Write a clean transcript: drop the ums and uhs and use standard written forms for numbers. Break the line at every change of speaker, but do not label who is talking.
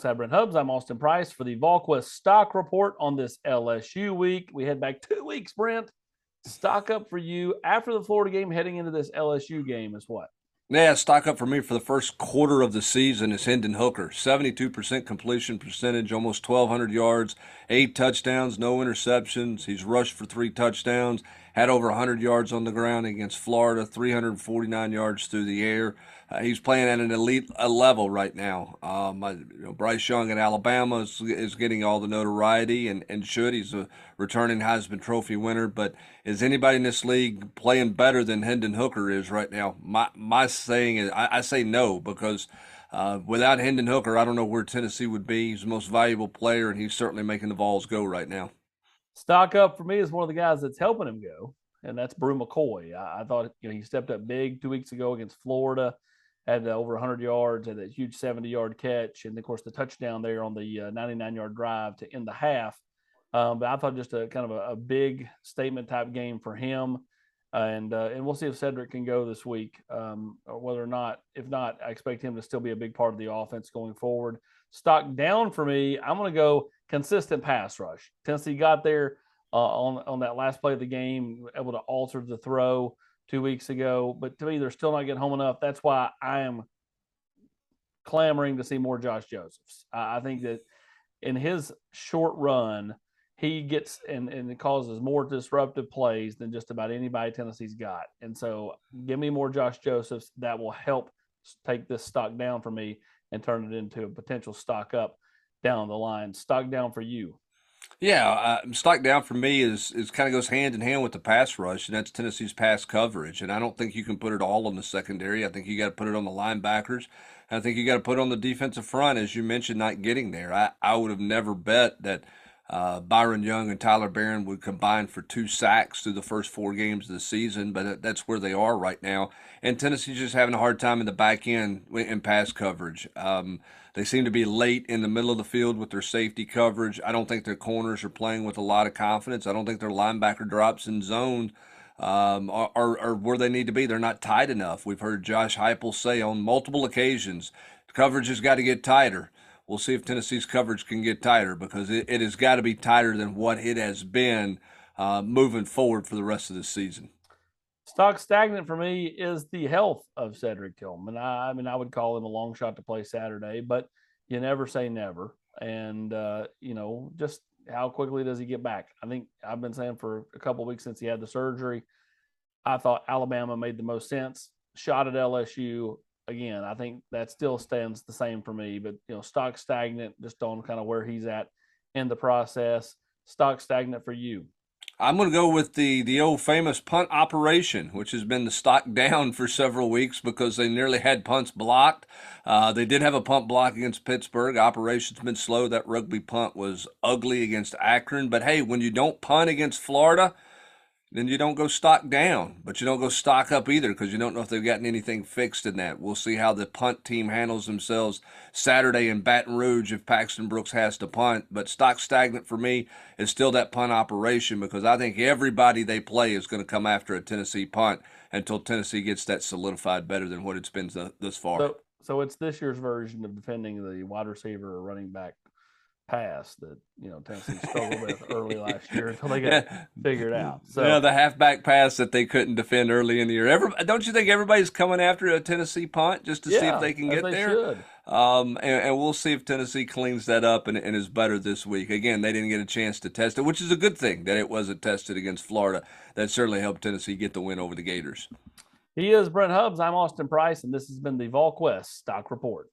Alongside Brent Hubbs, I'm Austin Price for the Volquest stock report on this LSU week. We head back 2 weeks, Brent. Stock up for you after the Florida game, heading into this LSU game is what?
Yeah, stock up for me for the first quarter of the season is Hendon Hooker. 72% completion percentage, almost 1,200 yards, 8 touchdowns, no interceptions. He's rushed for 3 touchdowns, had over 100 yards on the ground against Florida, 349 yards through the air. He's playing at an elite level right now. Bryce Young at Alabama is getting all the notoriety and should. He's a returning Heisman Trophy winner. But is anybody in this league playing better than Hendon Hooker is right now? My saying is I say no, because without Hendon Hooker, I don't know where Tennessee would be. He's the most valuable player, and he's certainly making the Vols go right now.
Stock up for me is one of the guys that's helping him go, and that's Brew Mccoy. I thought he stepped up big 2 weeks ago against Florida, had over 100 yards, had that huge 70-yard catch, and of course the touchdown there on the 99-yard drive to end the half. But I thought just a kind of a big statement type game for him, and we'll see if Cedric can go this week, or whether or not. If not, I expect him to still be a big part of the offense going forward. Stock down for me, I'm going to go consistent pass rush. Tennessee got there on that last play of the game, able to alter the throw 2 weeks ago, but to me, they're still not getting home enough. That's why I am clamoring to see more Josh Josephs. I think that in his short run, he gets and it causes more disruptive plays than just about anybody Tennessee's got. And so give me more Josh Josephs. That will help take this stock down for me and turn it into a potential stock up down the line. Stock down for you.
Yeah, stock down for me is kind of goes hand in hand with the pass rush, and that's Tennessee's pass coverage. And I don't think you can put it all on the secondary. I think you got to put it on the linebackers. I think you got to put it on the defensive front, as you mentioned, not getting there. I would have never bet that Byron Young and Tyler Barron would combine for 2 sacks through the first 4 games of the season, but that's where they are right now. And Tennessee's just having a hard time in the back end in pass coverage. They seem to be late in the middle of the field with their safety coverage. I don't think their corners are playing with a lot of confidence. I don't think their linebacker drops in zone are where they need to be. They're not tight enough. We've heard Josh Heupel say on multiple occasions, coverage has got to get tighter. We'll see if Tennessee's coverage can get tighter, because it has got to be tighter than what it has been moving forward for the rest of the season.
Stock stagnant for me is the health of Cedric Kilman. I mean, I would call him a long shot to play Saturday, but you never say never. And, just how quickly does he get back? I think I've been saying for a couple of weeks since he had the surgery, I thought Alabama made the most sense. Shot at LSU. Again, I think that still stands the same for me, but stock stagnant just on kind of where he's at in the process. Stock stagnant for you.
I'm going to go with the old famous punt operation, which has been the stock down for several weeks because they nearly had punts blocked. They did have a punt block against Pittsburgh. Operation's been slow. That rugby punt was ugly against Akron. But hey, when you don't punt against Florida, then you don't go stock down, but you don't go stock up either, because you don't know if they've gotten anything fixed in that. We'll see how the punt team handles themselves Saturday in Baton Rouge if Paxton Brooks has to punt. But stock stagnant for me is still that punt operation, because I think everybody they play is going to come after a Tennessee punt until Tennessee gets that solidified better than what it's been thus far.
So it's this year's version of defending the wide receiver or running back pass that Tennessee struggled with early last year until they got figured out. So
yeah, the halfback pass that they couldn't defend early in the year. Don't you think everybody's coming after a Tennessee punt just to see if they can get there?
Should.
And we'll see if Tennessee cleans that up and is better this week. Again, they didn't get a chance to test it, which is a good thing that it wasn't tested against Florida. That certainly helped Tennessee get the win over the Gators.
He is Brent Hubbs. I'm Austin Price, and this has been the Volquest Stock Report.